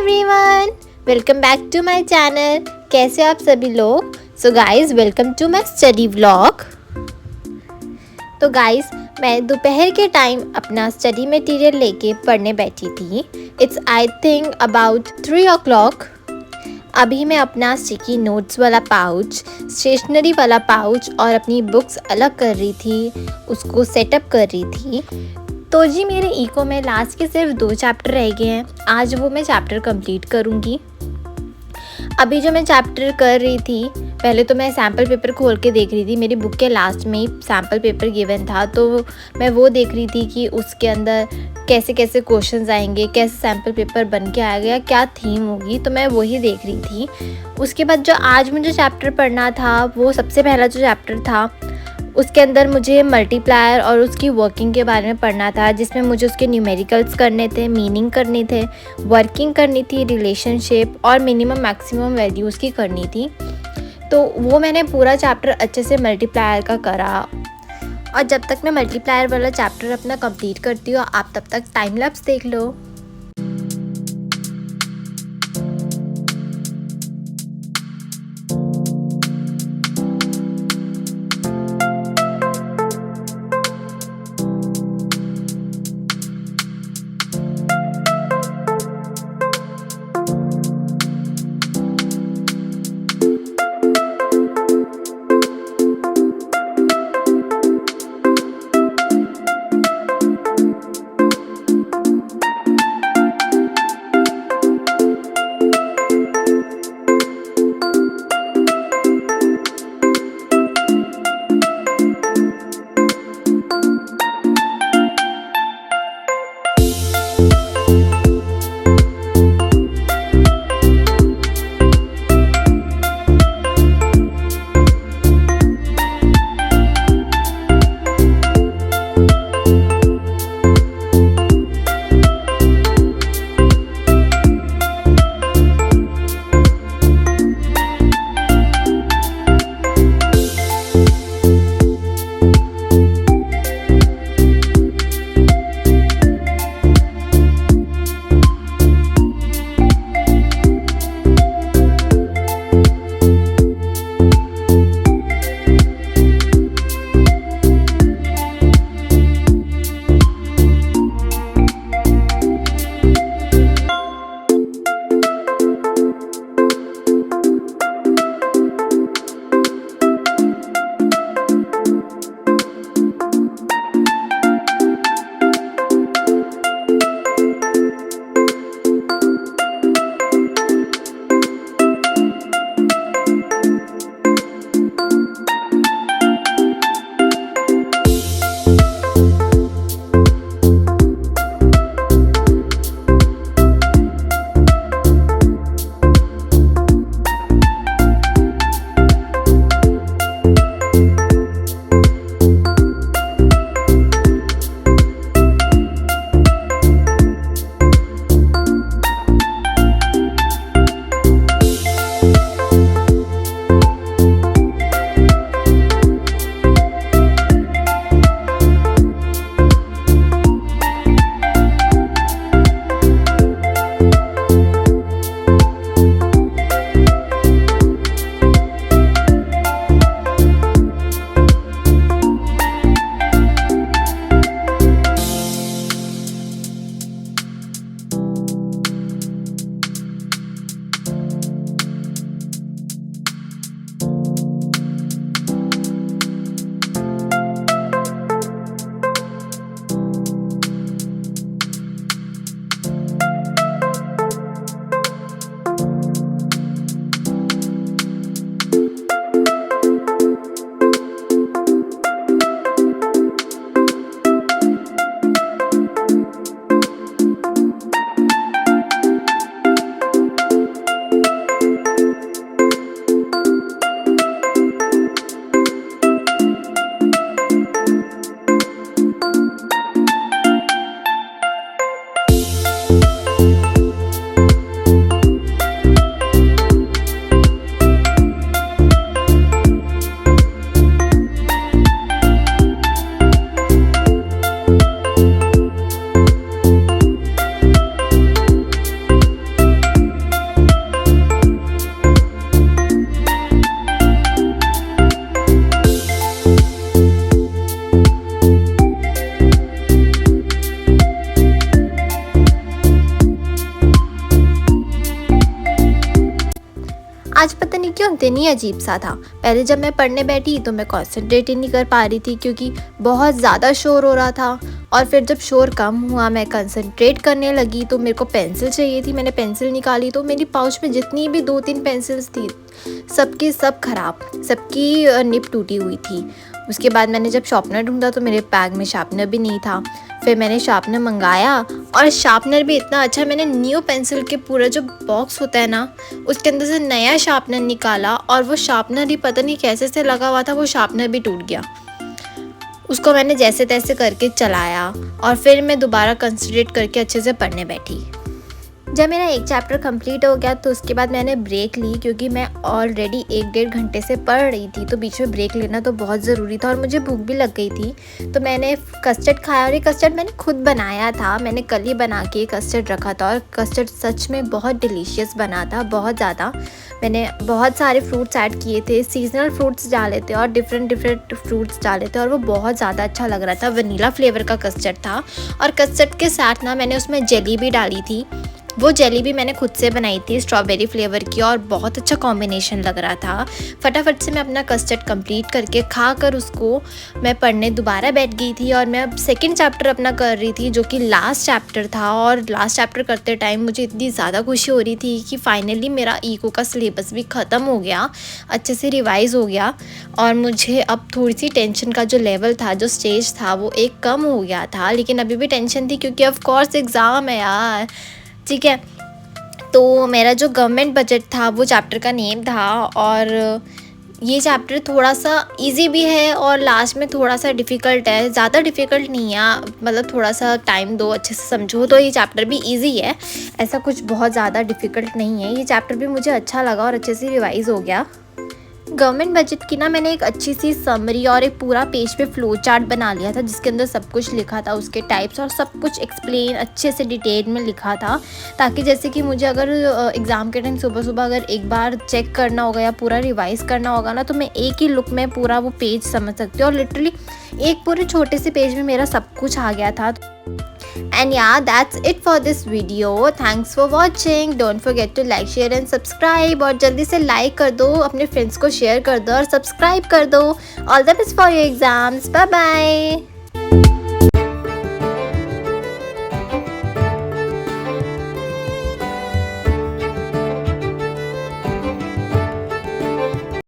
Everyone, welcome back to my channel. कैसे हो आप सभी लोग? So guys, welcome to my study vlog. तो गाइस, मैं दोपहर के टाइम अपना स्टडी मटेरियल लेके पढ़ने बैठी थी। It's I think about 3 o'clock। अभी मैं अपना स्टिकी नोट्स वाला पाउच, स्टेशनरी वाला पाउच और अपनी बुक्स अलग कर रही थी, उसको सेटअप कर रही थी। तो जी, मेरे इको में लास्ट के सिर्फ 2 चैप्टर रह गए हैं। आज वो मैं चैप्टर कंप्लीट करूँगी। अभी जो मैं चैप्टर कर रही थी, पहले तो मैं सैम्पल पेपर खोल के देख रही थी। मेरी बुक के लास्ट में ही सैम्पल पेपर गिवन था, तो मैं वो देख रही थी कि उसके अंदर कैसे कैसे क्वेश्चंस आएंगे, कैसे सैम्पल पेपर बन के आएगा, क्या थीम होगी, तो मैं वही देख रही थी। उसके बाद जो आज मुझे चैप्टर पढ़ना था, वो सबसे पहला जो चैप्टर था, उसके अंदर मुझे मल्टीप्लायर और उसकी वर्किंग के बारे में पढ़ना था, जिसमें मुझे उसके न्यूमेरिकल्स करने थे, मीनिंग करनी थे, वर्किंग करनी थी, रिलेशनशिप और मिनिमम मैक्सिमम वैल्यूज़ की करनी थी। तो वो मैंने पूरा चैप्टर अच्छे से मल्टीप्लायर का करा। और जब तक मैं मल्टीप्लायर वाला चैप्टर अपना कंप्लीट करती हूँ, आप तब तक टाइम लैप्स देख लो। एकदम दिन ही अजीब सा था। पहले जब मैं पढ़ने बैठी तो मैं कंसंट्रेट ही नहीं कर पा रही थी क्योंकि बहुत ज़्यादा शोर हो रहा था। और फिर जब शोर कम हुआ, मैं कंसंट्रेट करने लगी तो मेरे को पेंसिल चाहिए थी। मैंने पेंसिल निकाली तो मेरी पाउच में जितनी भी 2-3 पेंसिल्स थी सबकी सब खराब, सबकी निब टूटी हुई थी। उसके बाद मैंने जब शार्पनर ढूंढा तो मेरे बैग में शार्पनर भी नहीं था। फिर मैंने शार्पनर मंगाया और शार्पनर भी इतना अच्छा, मैंने न्यू पेंसिल के पूरा जो बॉक्स होता है ना उसके अंदर से नया शार्पनर निकाला और वो शार्पनर ही पता नहीं कैसे से लगा हुआ था, वो शार्पनर भी टूट गया। उसको मैंने जैसे तैसे करके चलाया और फिर मैं दोबारा कंसंट्रेट करके अच्छे से पढ़ने बैठी। जब मेरा एक चैप्टर कंप्लीट हो गया तो उसके बाद मैंने ब्रेक ली क्योंकि मैं ऑलरेडी 1-1.5 घंटे से पढ़ रही थी, तो बीच में ब्रेक लेना तो बहुत ज़रूरी था और मुझे भूख भी लग गई थी। तो मैंने कस्टर्ड खाया और ये कस्टर्ड मैंने खुद बनाया था। मैंने कल ही बना के कस्टर्ड रखा था और कस्टर्ड सच में बहुत डिलीशियस बना था, बहुत ज़्यादा। मैंने बहुत सारे फ्रूट्स ऐड किए थे, सीजनल फ्रूट्स डाले थे और डिफरेंट फ्रूट्स डाले थे और वो बहुत ज़्यादा अच्छा लग रहा था। वनीला फ्लेवर का कस्टर्ड था और कस्टर्ड के साथ ना मैंने उसमें जेली भी डाली थी। वो जेली भी मैंने खुद से बनाई थी स्ट्रॉबेरी फ्लेवर की और बहुत अच्छा कॉम्बिनेशन लग रहा था। फटाफट से मैं अपना कस्टर्ड कंप्लीट करके खा कर उसको मैं पढ़ने दोबारा बैठ गई थी और मैं अब सेकंड चैप्टर अपना कर रही थी जो कि लास्ट चैप्टर था। और लास्ट चैप्टर करते टाइम मुझे इतनी ज़्यादा खुशी हो रही थी कि फाइनली मेरा इको का सिलेबस भी ख़त्म हो गया, अच्छे से रिवाइज़ हो गया और मुझे अब थोड़ी सी टेंशन का जो लेवल था, जो स्टेज था, वो एक कम हो गया था। लेकिन अभी भी टेंशन थी क्योंकि ऑफ कोर्स एग्ज़ाम है यार, ठीक है। तो मेरा जो गवर्नमेंट बजट था वो चैप्टर का नेम था और ये चैप्टर थोड़ा सा इजी भी है और लास्ट में थोड़ा सा डिफ़िकल्ट है, ज़्यादा डिफ़िकल्ट नहीं है, मतलब थोड़ा सा टाइम दो, अच्छे से समझो तो ये चैप्टर भी इजी है, ऐसा कुछ बहुत ज़्यादा डिफ़िकल्ट नहीं है। ये चैप्टर भी मुझे अच्छा लगा और अच्छे से रिवाइज़ हो गया। गवर्नमेंट बजट की ना मैंने एक अच्छी सी समरी और एक पूरा पेज पे फ्लो चार्ट बना लिया था जिसके अंदर सब कुछ लिखा था, उसके टाइप्स और सब कुछ एक्सप्लेन अच्छे से डिटेल में लिखा था, ताकि जैसे कि मुझे अगर एग्ज़ाम के टाइम सुबह सुबह अगर एक बार चेक करना होगा या पूरा रिवाइज़ करना होगा ना तो मैं एक ही लुक में पूरा वो पेज समझ सकती हूँ। और लिटरली एक पूरे छोटे से पेज में मेरा सब कुछ आ गया था। And yeah, that's it for this video. Thanks for watching. Don't forget to like, share and subscribe. और जल्दी से like कर दो, अपने फ्रेंड्स को शेयर कर दो और सब्सक्राइब कर दो। All the best for your exams. Bye bye.